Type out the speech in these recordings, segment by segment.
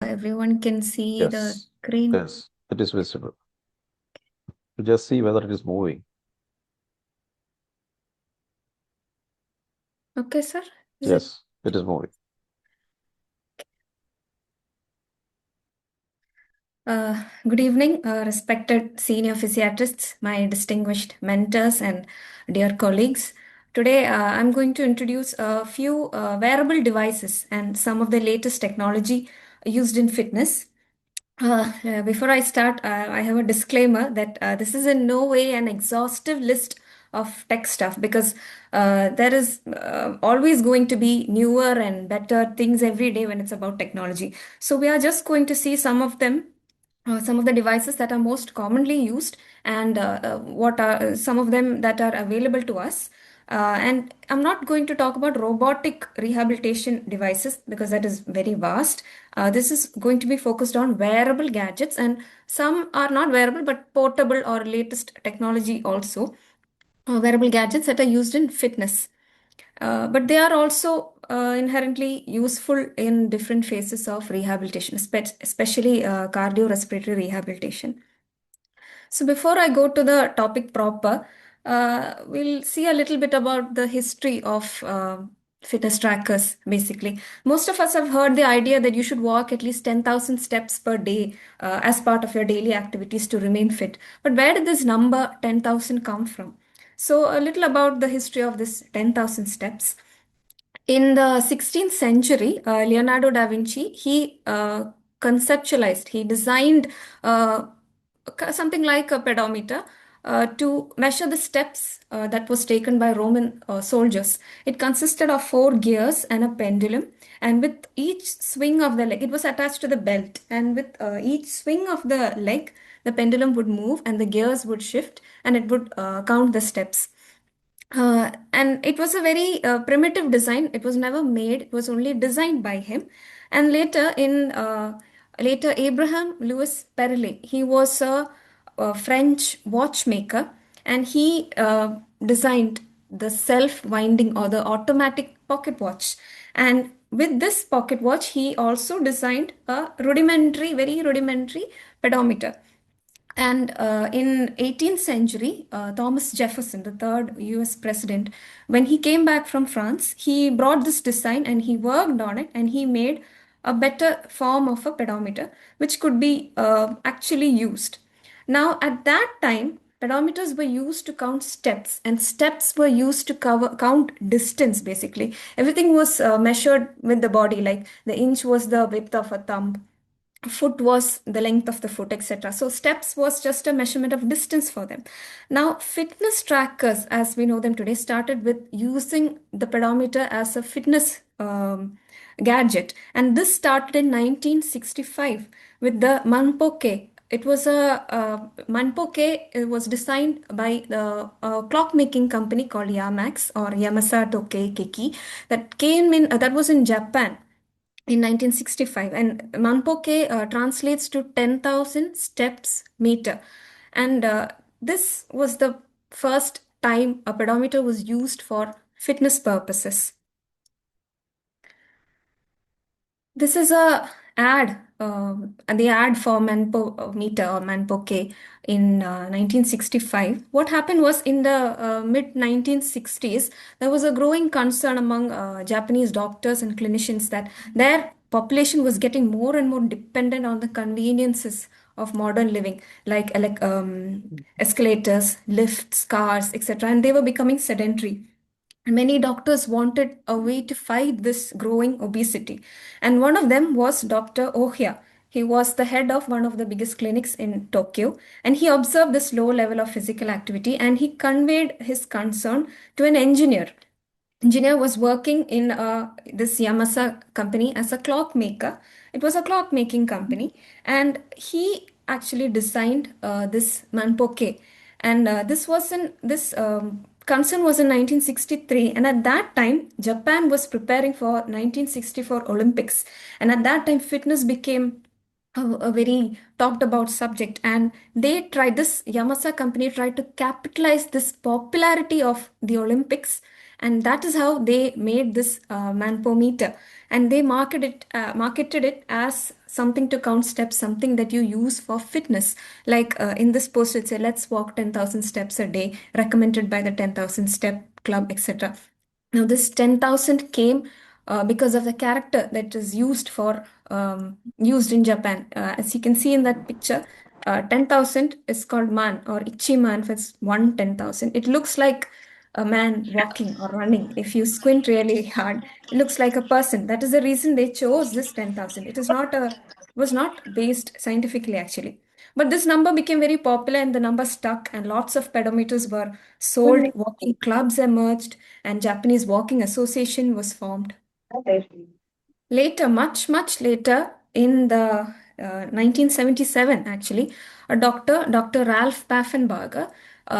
Everyone can see the Yes, screen. yes, it is visible. You just see whether it is moving. Okay, sir. Is it? Yes, it is moving. Good evening, respected senior physiatrists, my distinguished mentors, and dear colleagues. Today, I'm going to introduce a few wearable devices and some of the latest technology used in fitness. Before I start, I have a disclaimer that this is in no way an exhaustive list of tech stuff because there is always going to be newer and better things every day when it's about technology. So we are just going to see some of them, some of the devices that are most commonly used, and what are some of them that are available to us. And I'm not going to talk about robotic rehabilitation devices because that is very vast. This is going to be focused on wearable gadgets, and some are not wearable but portable or latest technology also. Wearable gadgets that are used in fitness. But they are also inherently useful in different phases of rehabilitation, especially cardiorespiratory rehabilitation. So before I go to the topic proper, we'll see a little bit about the history of fitness trackers, basically. Most of us have heard the idea that you should walk at least 10,000 steps per day as part of your daily activities to remain fit. But where did this number 10,000 come from? So a little about the history of this 10,000 steps. In the 16th century, Leonardo da Vinci, he designed something like a pedometer to measure the steps that was taken by Roman soldiers. It consisted of four gears and a pendulum, and with each swing of the leg, it was attached to the belt, and with each swing of the leg, the pendulum would move and the gears would shift, and it would count the steps. And it was a very primitive design. It was never made. It was only designed by him. And later Abraham Louis Perrier, he was a French watchmaker, and he designed the self-winding or the automatic pocket watch. And with this pocket watch, he also designed a rudimentary, very rudimentary pedometer. And in 18th century, Thomas Jefferson, the third US president, when he came back from France, he brought this design and he worked on it and he made a better form of a pedometer, which could be actually used. Now, at that time, pedometers were used to count steps, and steps were used to count distance. Basically, everything was measured with the body, like the inch was the width of a thumb, foot was the length of the foot, etc. So steps was just a measurement of distance for them. Now fitness trackers as we know them today started with using the pedometer as a fitness gadget, and this started in 1965 with the manpoke. It was a manpoke. It was designed by the clockmaking company called Yamax or Yamasa Toke Keki, that came in that was in Japan in 1965, and manpoke translates to 10,000 steps meter, and this was the first time a pedometer was used for fitness purposes. This is a ad, the ad for Manpo meter or Manpoke in 1965. What happened was in the mid 1960s, there was a growing concern among Japanese doctors and clinicians that their population was getting more and more dependent on the conveniences of modern living, like escalators, lifts, cars, etc., and they were becoming sedentary. Many doctors wanted a way to fight this growing obesity. And one of them was Dr. Ohya. He was the head of one of the biggest clinics in Tokyo, and he observed this low level of physical activity and he conveyed his concern to an engineer. Engineer was working in this Yamasa company as a clockmaker. It was a clockmaking company, and he actually designed this manpoke. And this concern was in 1963, and at that time, Japan was preparing for 1964 Olympics, and at that time, fitness became a very talked about subject, and they tried this Yamasa company tried to capitalize this popularity of the Olympics, and that is how they made this manpometer, and they marketed it as something to count steps, something that you use for fitness. Like in this post, it says, let's walk 10,000 steps a day, recommended by the 10,000 step club, etc. Now, this 10,000 came because of the character that is used in Japan. As you can see in that picture, 10,000 is called man or ichiman if it's 1 10,000. It looks like a man walking or running. If you squint really hard, it looks like a person. That is the reason they chose this 10,000. It is not a was not based scientifically actually. But this number became very popular and the number stuck, and lots of pedometers were sold. Walking clubs emerged, and Japanese Walking Association was formed. Later, much later, in the 1977, actually, Dr. Ralph Paffenbarger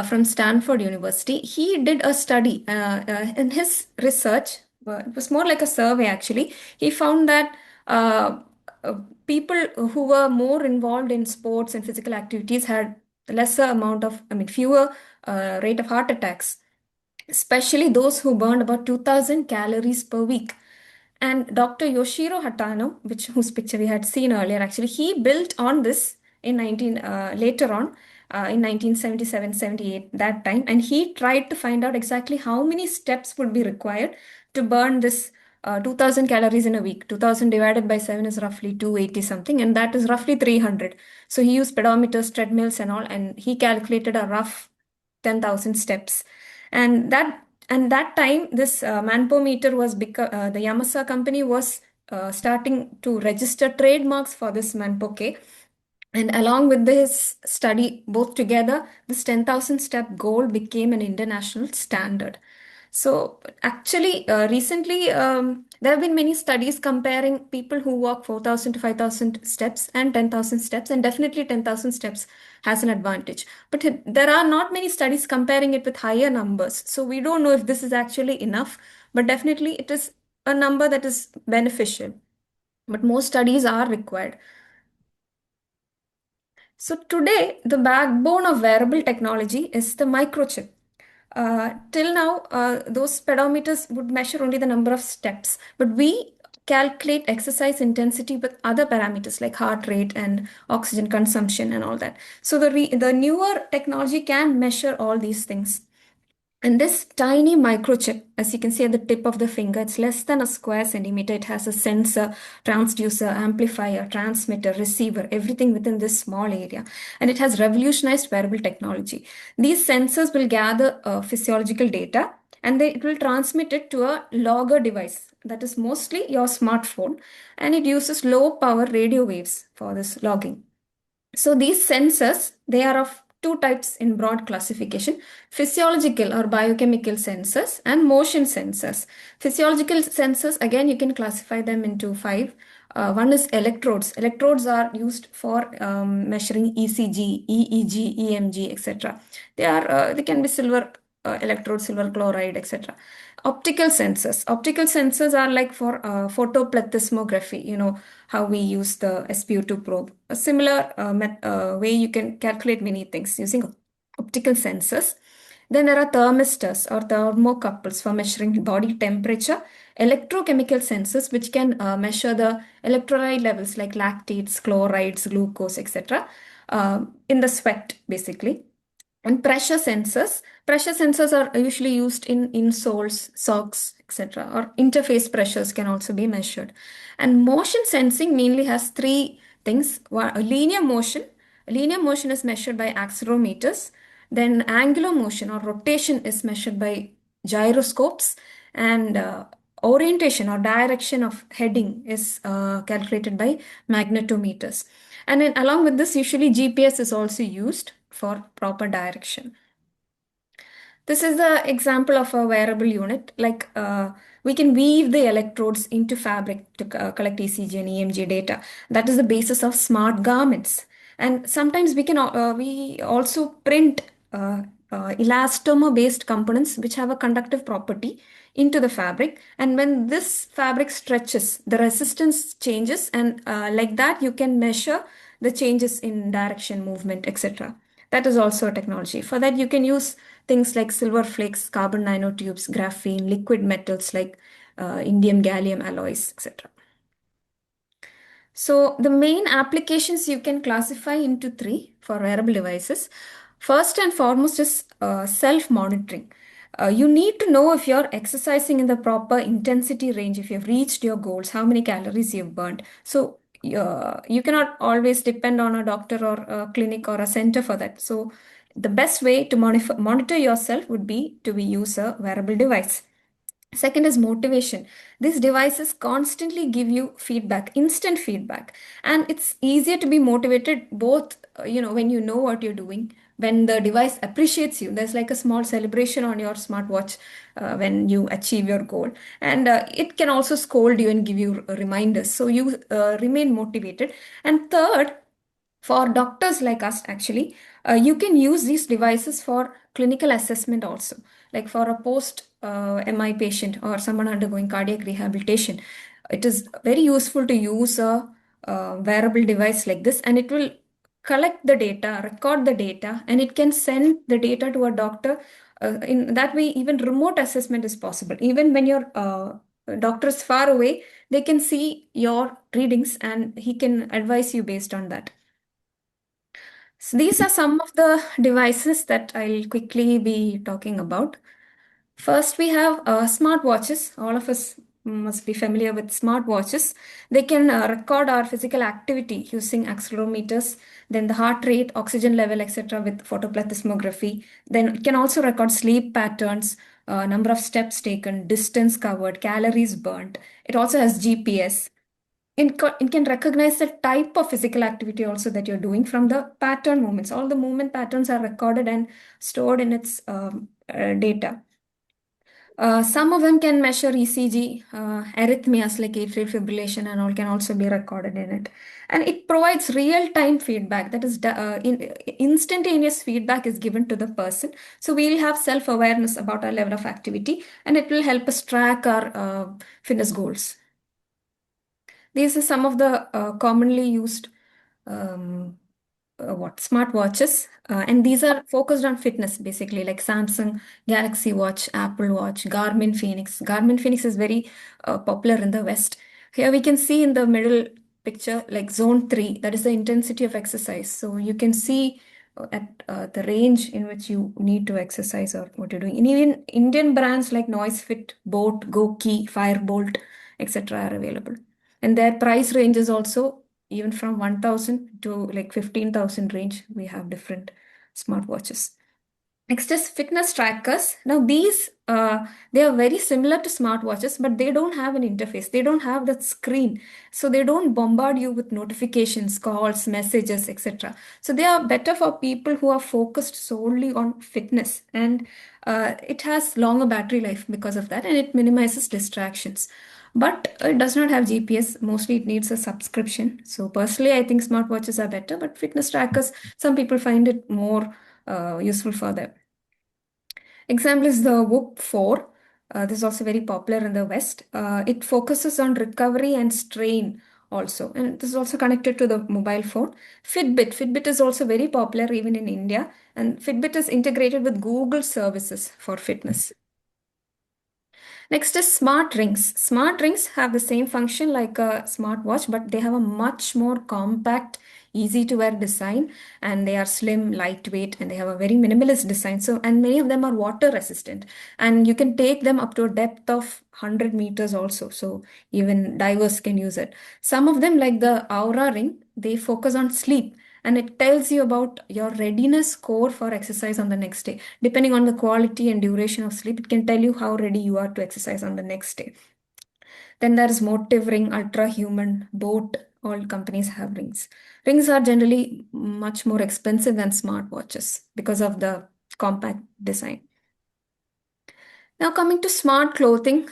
from Stanford University, he did a study. In his research, it was more like a survey actually. He found that uh, uh, people who were more involved in sports and physical activities had lesser amount of, fewer rate of heart attacks, especially those who burned about 2000 calories per week. And Dr. Yoshiro Hatano, whose picture we had seen earlier, actually, he built on this in 19 later on in 1977-78 that time, and he tried to find out exactly how many steps would be required to burn this 2000 calories in a week. 2000 divided by 7 is roughly 280 something, and that is roughly 300. So he used pedometers, treadmills, and all, and he calculated a rough 10,000 steps. And that time, this manpo meter was the Yamasa company was starting to register trademarks for this manpoke. And along with this study, both together, this 10,000 step goal became an international standard. So actually, recently, there have been many studies comparing people who walk 4,000 to 5,000 steps and 10,000 steps, and definitely 10,000 steps has an advantage. But there are not many studies comparing it with higher numbers. So we don't know if this is actually enough, but definitely it is a number that is beneficial. But more studies are required. So today, the backbone of wearable technology is the microchip. Till now, those pedometers would measure only the number of steps, but we calculate exercise intensity with other parameters like heart rate and oxygen consumption and all that. So the newer technology can measure all these things. And this tiny microchip, as you can see at the tip of the finger, it's less than a square centimeter. It has a sensor, transducer, amplifier, transmitter, receiver, everything within this small area. And it has revolutionized wearable technology. These sensors will gather physiological data, and it will transmit it to a logger device that is mostly your smartphone, and it uses low power radio waves for this logging. So these sensors, they are of two types in broad classification: physiological or biochemical sensors and motion sensors. Physiological sensors, again, you can classify them into five. One is electrodes. Electrodes are used for measuring ECG, EEG, EMG, etc. They can be silver electrode, silver chloride, etc. Optical sensors. Optical sensors are like for photoplethysmography. You know how we use the SpO2 probe. A similar way you can calculate many things using optical sensors. Then there are thermistors or thermocouples for measuring body temperature. Electrochemical sensors, which can measure the electrolyte levels like lactates, chlorides, glucose, etc. In the sweat, basically. And pressure sensors are usually used in insoles, socks, etc. Or interface pressures can also be measured. And motion sensing mainly has three things. Linear motion is measured by accelerometers. Then angular motion or rotation is measured by gyroscopes. And orientation or direction of heading is calculated by magnetometers. And then along with this, usually GPS is also used for proper direction. This is the example of a wearable unit. Like we can weave the electrodes into fabric to collect ECG and EMG data. That is the basis of smart garments. And sometimes we also print elastomer-based components which have a conductive property into the fabric. And when this fabric stretches, the resistance changes, and like that you can measure the changes in direction, movement, etc. That is also a technology. For that, you can use things like silver flakes, carbon nanotubes, graphene, liquid metals like indium gallium alloys, etc. So the main applications you can classify into three for wearable devices. First and foremost is self-monitoring. You need to know if you're exercising in the proper intensity range, if you've reached your goals, how many calories you've burned. So you cannot always depend on a doctor or a clinic or a center for that. So the best way to monitor yourself would be to use a wearable device. Second is motivation. These devices constantly give you feedback, instant feedback, and it's easier to be motivated both, when you know what you're doing, when the device appreciates you. There's like a small celebration on your smartwatch when you achieve your goal, and it can also scold you and give you reminders, so you remain motivated. And third, for doctors like us, actually, you can use these devices for clinical assessment also, like for a post MI patient or someone undergoing cardiac rehabilitation. It is very useful to use a wearable device like this, and it will collect the data, record the data, and it can send the data to a doctor. In that way, even remote assessment is possible. Even when your doctor is far away, they can see your readings and he can advise you based on that. So these are some of the devices that I'll quickly be talking about. First, we have smartwatches. All of us must be familiar with smartwatches. They can record our physical activity using accelerometers, then the heart rate, oxygen level, etc., with photoplethysmography. Then it can also record sleep patterns, number of steps taken, distance covered, calories burnt. It also has GPS. It can recognize the type of physical activity also that you're doing from the pattern movements. All the movement patterns are recorded and stored in its data. Some of them can measure ECG, arrhythmias like atrial fibrillation, and all can also be recorded in it. And it provides real-time feedback. That is, instantaneous feedback is given to the person. So we'll have self-awareness about our level of activity, and it will help us track our fitness goals. These are some of the commonly used um, smartwatches, and these are focused on fitness basically, like Samsung Galaxy Watch, Apple Watch, Garmin Phoenix. Garmin Phoenix is very popular in the West. Here we can see in the middle picture like zone 3, that is the intensity of exercise. So you can see at the range in which you need to exercise or what you're doing. And even Indian brands like Noisefit, Boat, Goki, Firebolt, etc. are available. And their price range is also even from 1,000 to like 15,000 range. We have different smartwatches. Next is fitness trackers. Now these they are very similar to smartwatches, but they don't have an interface. They don't have that screen, so they don't bombard you with notifications, calls, messages, etc. So they are better for people who are focused solely on fitness, and it has longer battery life because of that, and it minimizes distractions. But it does not have GPS. Mostly, it needs a subscription. So personally, I think smartwatches are better, but fitness trackers, some people find it more useful for them. Example is the Whoop 4. This is also very popular in the West. It focuses on recovery and strain also. And this is also connected to the mobile phone. Fitbit is also very popular even in India. And Fitbit is integrated with Google services for fitness. Next is smart rings. Smart rings have the same function like a smartwatch, but they have a much more compact, easy to wear design, and they are slim, lightweight, and they have a very minimalist design. So, and many of them are water resistant, and you can take them up to a depth of 100 meters also. So even divers can use it. Some of them, like the Aura ring, they focus on sleep, and it tells you about your readiness score for exercise on the next day. Depending on the quality and duration of sleep, it can tell you how ready you are to exercise on the next day. Then there's Motive Ring, Ultra Human, Boat. All companies have rings. Rings are generally much more expensive than smartwatches because of the compact design. Now, coming to smart clothing,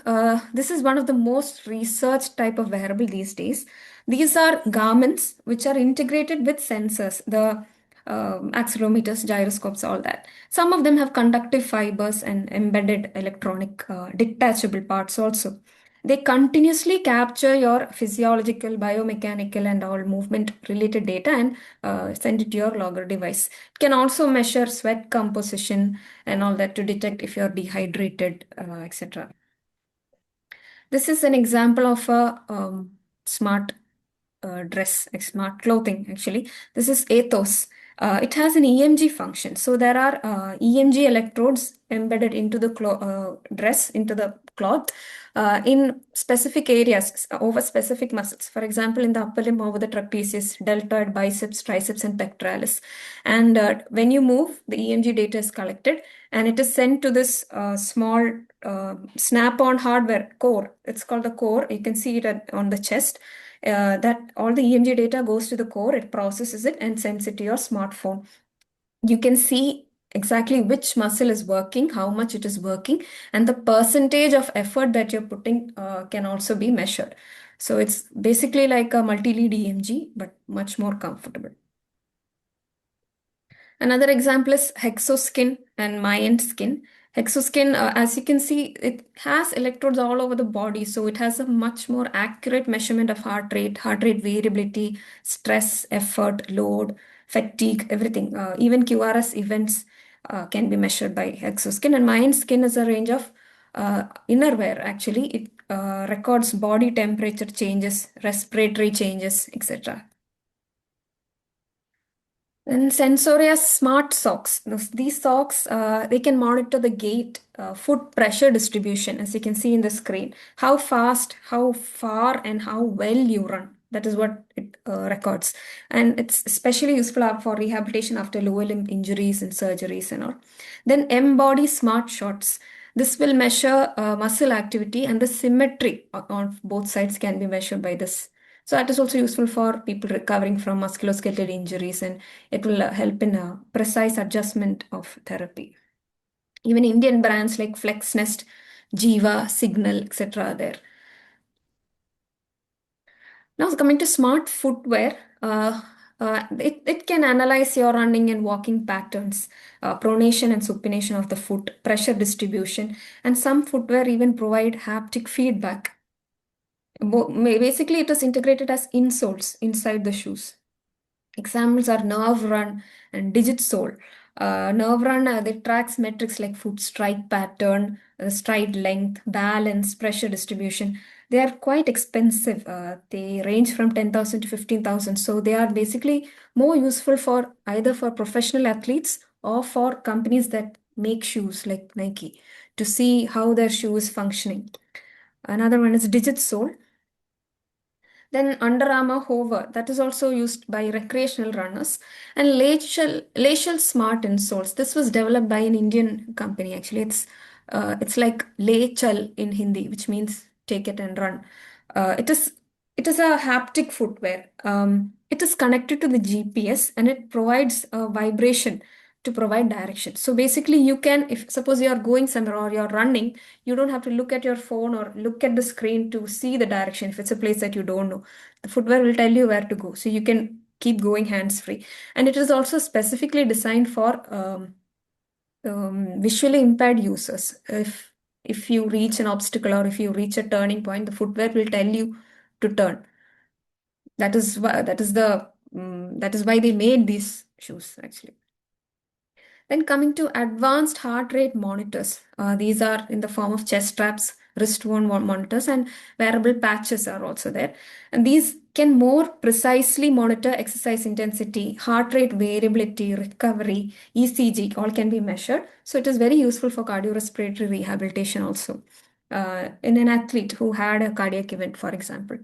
this is one of the most researched type of wearable these days. These are garments which are integrated with sensors, the accelerometers, gyroscopes, all that. Some of them have conductive fibers and embedded electronic detachable parts also. They continuously capture your physiological, biomechanical, and all movement related data and send it to your logger device. It can also measure sweat composition and all that to detect if you're dehydrated, etc. This is an example of a smart dress, a smart clothing actually. This is ethos. It has an EMG function. So there are EMG electrodes embedded into the dress, into the cloth, in specific areas, over specific muscles. For example, in the upper limb, over the trapezius, deltoid, biceps, triceps, and pectoralis. And when you move, the EMG data is collected and it is sent to this small snap-on hardware core. It's called the core. You can see it on the chest. That all the EMG data goes to the core, it processes it and sends it to your smartphone. You can see exactly which muscle is working, how much it is working, and the percentage of effort that you're putting can also be measured. So it's basically like a multi-lead EMG, but much more comfortable. Another example is hexoskin and myant skin. Hexoskin, as you can see, it has electrodes all over the body, so it has a much more accurate measurement of heart rate variability, stress, effort, load, fatigue, everything. Even QRS events can be measured by hexoskin. And myant skin is a range of innerwear, actually. It records body temperature changes, respiratory changes, etc. And Sensoria smart socks. These socks, they can monitor the gait, foot pressure distribution, as you can see in the screen. How fast, how far, and how well you run. That is what it records. And it's especially useful for rehabilitation after lower limb injuries and surgeries and all. Then M-Body smart shots. This will measure muscle activity, and the symmetry on both sides can be measured by this. So that is also useful for people recovering from musculoskeletal injuries, and it will help in a precise adjustment of therapy. Even Indian brands like FlexNest, Jiva, Signal, etc. are there. Now coming to smart footwear, it can analyze your running and walking patterns, pronation and supination of the foot, pressure distribution, and some footwear even provide haptic feedback. Basically, it is integrated as insoles inside the shoes. Examples are Nerve Run and Digit Sole. Nerve Run, they tracks metrics like foot strike pattern, stride length, balance, pressure distribution. They are quite expensive. They range from 10,000 to 15,000. So they are basically more useful for either for professional athletes or for companies that make shoes like Nike to see how their shoe is functioning. Another one is Digit Sole. Then Under Armour Hover, that is also used by recreational runners. And Glacial Smart insoles. This was developed by an Indian company actually. It's like Lechal in Hindi, which means take it and run. It is a haptic footwear. It is connected to the GPS and it provides a vibration to provide direction. So basically, you can, if suppose you are going somewhere or you're running, you don't have to look at your phone or look at the screen to see the direction if it's a place that you don't know. The footwear will tell you where to go, so you can keep going hands free. And it is also specifically designed for visually impaired users. If you reach an obstacle or if you reach a turning point, the footwear will tell you to turn. That is why they made these shoes actually. Then coming to advanced heart rate monitors, these are in the form of chest straps, wrist-worn monitors, and wearable patches are also there. And these can more precisely monitor exercise intensity, heart rate variability, recovery, ECG, all can be measured. So it is very useful for cardiorespiratory rehabilitation also. In an athlete who had a cardiac event, for example.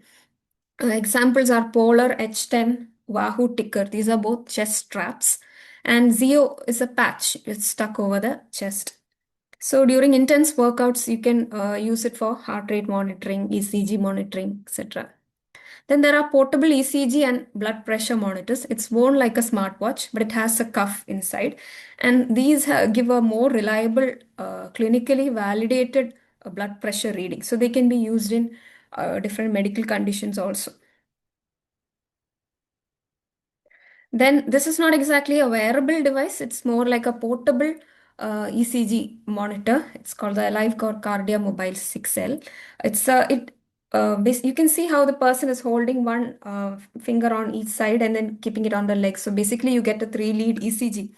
Examples are Polar H10, Wahoo Ticker. These are both chest straps. And Zio is a patch. It's stuck over the chest. So during intense workouts, you can use it for heart rate monitoring, ECG monitoring, etc. Then there are portable ECG and blood pressure monitors. It's worn like a smartwatch, but it has a cuff inside. And these give a more reliable, clinically validated blood pressure reading. So they can be used in different medical conditions also. Then this is not exactly a wearable device. It's more like a portable ECG monitor. It's called the AliveCore Cardia Mobile 6L. You can see how the person is holding one finger on each side and then keeping it on the leg. So basically you get a three-lead ECG.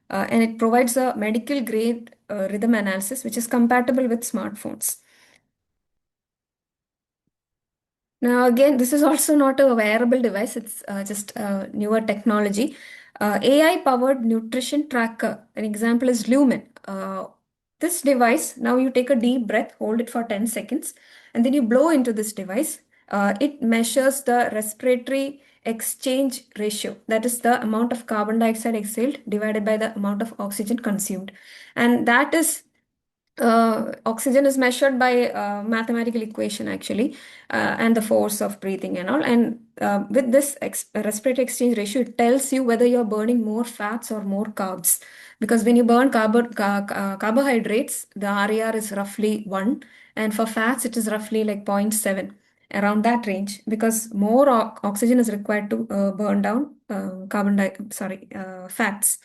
And it provides a medical grade rhythm analysis, which is compatible with smartphones. Now, again, this is also not a wearable device, it's just newer technology. AI powered nutrition tracker. An example is Lumen. This device, now you take a deep breath, hold it for 10 seconds, and then you blow into this device. It measures the respiratory exchange ratio, that is the amount of carbon dioxide exhaled divided by the amount of oxygen consumed. And that is oxygen is measured by mathematical equation actually, and the force of breathing and all. And with this respiratory exchange ratio, it tells you whether you're burning more fats or more carbs. Because when you burn carbohydrates, the RER is roughly 1, and for fats, it is roughly like 0.7, around that range. Because more oxygen is required to burn down fats.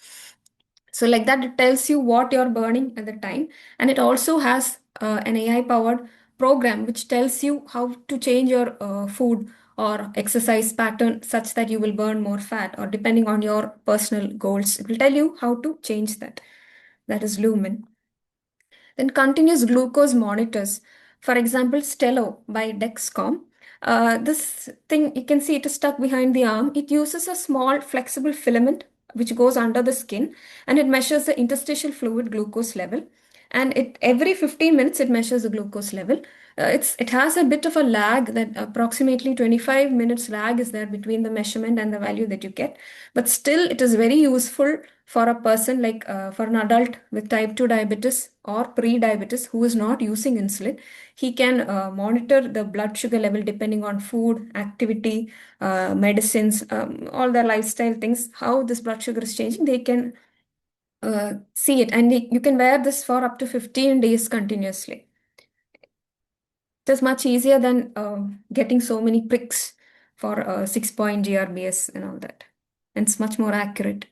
So like that, it tells you what you're burning at the time. And it also has an AI powered program which tells you how to change your food or exercise pattern such that you will burn more fat, or depending on your personal goals, it will tell you how to change that. That is Lumen. Then continuous glucose monitors. For example, Stello by Dexcom. This thing, you can see it is stuck behind the arm. It uses a small flexible filament which goes under the skin, and it measures the interstitial fluid glucose level. And it every 15 minutes it measures the glucose level. It has a bit of a lag, that approximately 25 minutes lag is there between the measurement and the value that you get. But still, it is very useful for a person like for an adult with type 2 diabetes or pre-diabetes who is not using insulin. He can monitor the blood sugar level depending on food, activity, medicines, all the lifestyle things, how this blood sugar is changing. They can see it, and you can wear this for up to 15 days continuously. It is much easier than getting so many pricks for 6-point GRBS and all that. And it's much more accurate.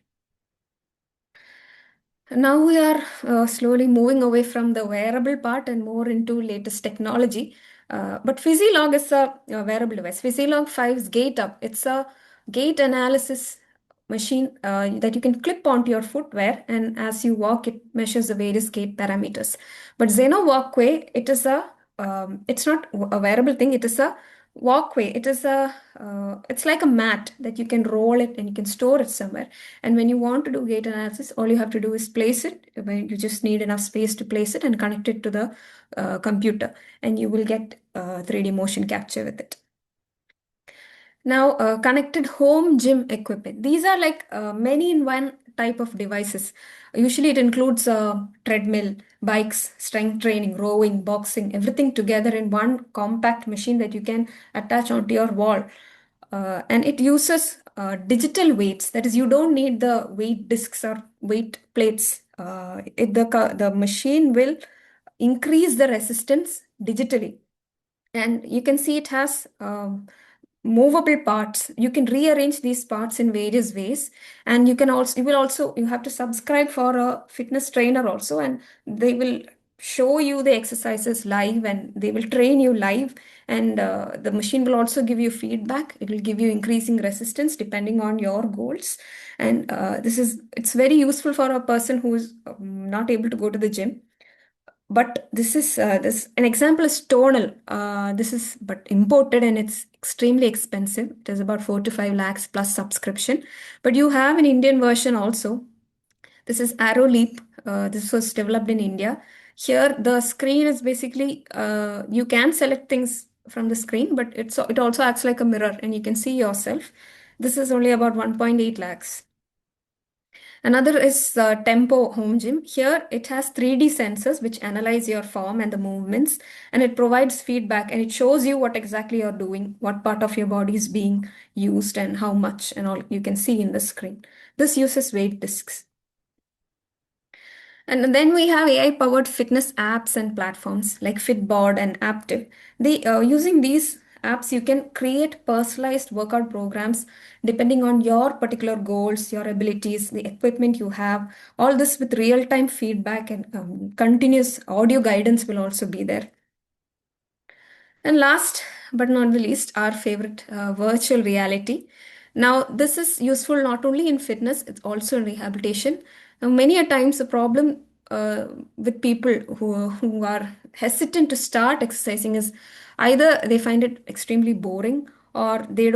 Now we are slowly moving away from the wearable part and more into latest technology. But Physilog is a wearable device. Physilog 5's Gait Up. It's a gait analysis machine that you can clip onto your footwear, and as you walk, it measures the various gait parameters. But Zeno Walkway, it's not a wearable thing. It is a walkway. It's like a mat that you can roll it and you can store it somewhere. And when you want to do gait analysis, all you have to do is place it. You just need enough space to place it and connect it to the computer, and you will get 3D motion capture with it. Now, connected home gym equipment. These are like many in one type of devices. Usually, it includes treadmill, bikes, strength training, rowing, boxing, everything together in one compact machine that you can attach onto your wall. And it uses digital weights. That is, you don't need the weight discs or weight plates. The machine will increase the resistance digitally. And you can see it has movable parts. You can rearrange these parts in various ways. And you have to subscribe for a fitness trainer also, and they will show you the exercises live, and they will train you live. And the machine will also give you feedback. It will give you increasing resistance depending on your goals. And it's very useful for a person who is not able to go to the gym. But this an example is tonal. This is but imported, and it's extremely expensive. It is about 4 to 5 lakhs plus subscription. But you have an Indian version also. This is Arrow Leap. This was developed in India. Here, the screen is basically you can select things from the screen, but it also acts like a mirror, and you can see yourself. This is only about 1.8 lakhs. Another is Tempo Home Gym. Here it has 3D sensors which analyze your form and the movements, and it provides feedback, and it shows you what exactly you're doing, what part of your body is being used and how much, and all you can see in the screen. This uses weight discs. And then we have AI-powered fitness apps and platforms like Fitboard and Aptiv. Using these apps, you can create personalized workout programs depending on your particular goals, your abilities, the equipment you have. All this with real-time feedback, and continuous audio guidance will also be there. And last but not the least, our favorite virtual reality. Now, this is useful not only in fitness, it's also in rehabilitation. Now, many a times the problem with people who are hesitant to start exercising is either they find it extremely boring or they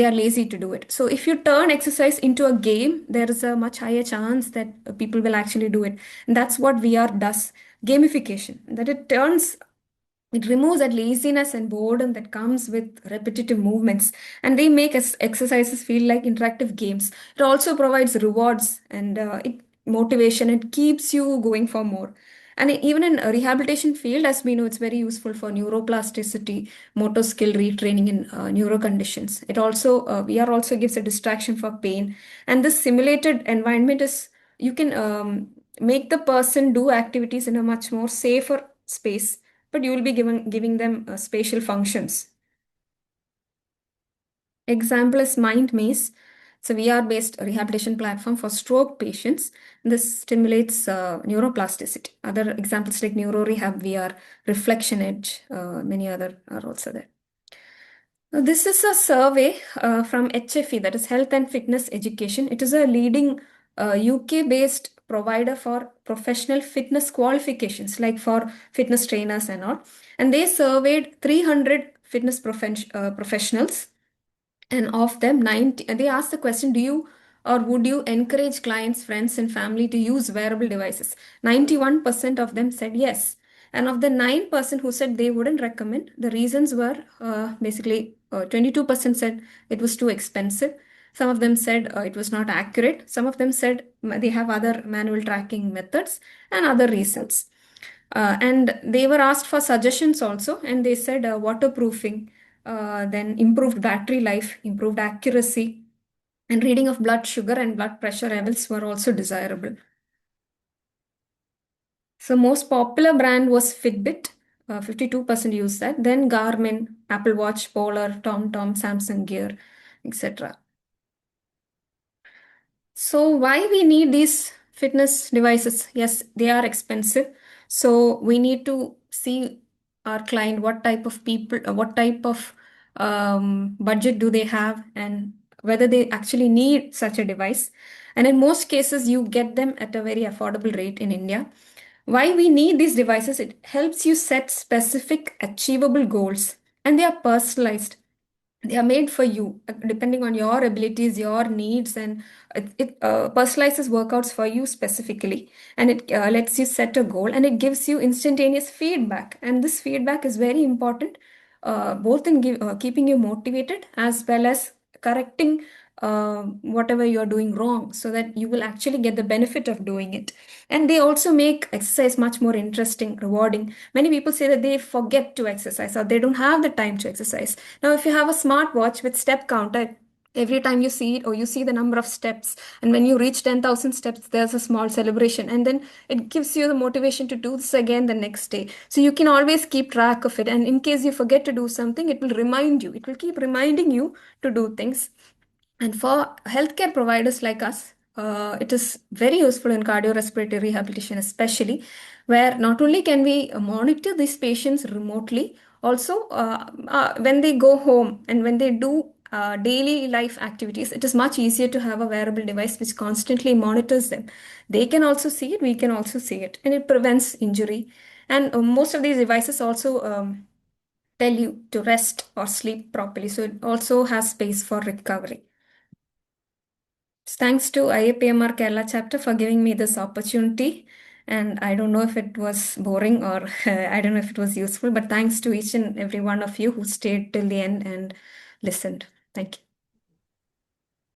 are lazy to do it. So if you turn exercise into a game, there is a much higher chance that people will actually do it. And that's what VR does, gamification, that it removes that laziness and boredom that comes with repetitive movements, and they make exercises feel like interactive games. It also provides rewards and it motivation. It keeps you going for more. And even in a rehabilitation field, as we know, it's very useful for neuroplasticity, motor skill retraining in neuro conditions. It also VR also gives a distraction for pain, and this simulated environment is you can make the person do activities in a much more safer space, but you will be giving them spatial functions. Example is Mind Maze. It's a VR-based rehabilitation platform for stroke patients. This stimulates neuroplasticity. Other examples like Neuro Rehab VR, Reflection Edge, many other are also there. Now, this is a survey from HFE, that is Health and Fitness Education. It is a leading UK-based provider for professional fitness qualifications, like for fitness trainers and all. And they surveyed 300 fitness professionals, and of them, 90, they asked the question, do you or would you encourage clients, friends, and family to use wearable devices? 91% of them said yes. And of the 9% who said they wouldn't recommend, the reasons were basically 22% said it was too expensive. Some of them said it was not accurate. Some of them said they have other manual tracking methods and other reasons. And they were asked for suggestions also, and they said waterproofing, then improved battery life, improved accuracy, and reading of blood sugar and blood pressure levels were also desirable. So most popular brand was Fitbit, 52% used that. Then Garmin, Apple Watch, Polar, TomTom, Samsung Gear, etc. So why we need these fitness devices? Yes, they are expensive. So we need to see our client, what type of people, what type of budget do they have, and whether they actually need such a device. And in most cases, you get them at a very affordable rate in India. Why we need these devices? It helps you set specific achievable goals, and they are personalized. They are made for you depending on your abilities, your needs, and it personalizes workouts for you specifically, and it lets you set a goal, and it gives you instantaneous feedback. And this feedback is very important, both in keeping you motivated as well as correcting whatever you're doing wrong, so that you will actually get the benefit of doing it. And they also make exercise much more interesting, rewarding. Many people say that they forget to exercise or they don't have the time to exercise. Now, if you have a smartwatch with step counter, every time you see it or you see the number of steps, and when you reach 10,000 steps, there's a small celebration, and then it gives you the motivation to do this again the next day. So you can always keep track of it. And in case you forget to do something, it will remind you, it will keep reminding you to do things. And for healthcare providers like us, it is very useful in cardiorespiratory rehabilitation, especially where not only can we monitor these patients remotely, also when they go home and when they do daily life activities, it is much easier to have a wearable device which constantly monitors them. They can also see it, we can also see it, and it prevents injury. And most of these devices also tell you to rest or sleep properly, so it also has space for recovery. Thanks to IAPMR Kerala chapter for giving me this opportunity. And I don't know if it was boring or I don't know if it was useful, but thanks to each and every one of you who stayed till the end and listened. Thank you.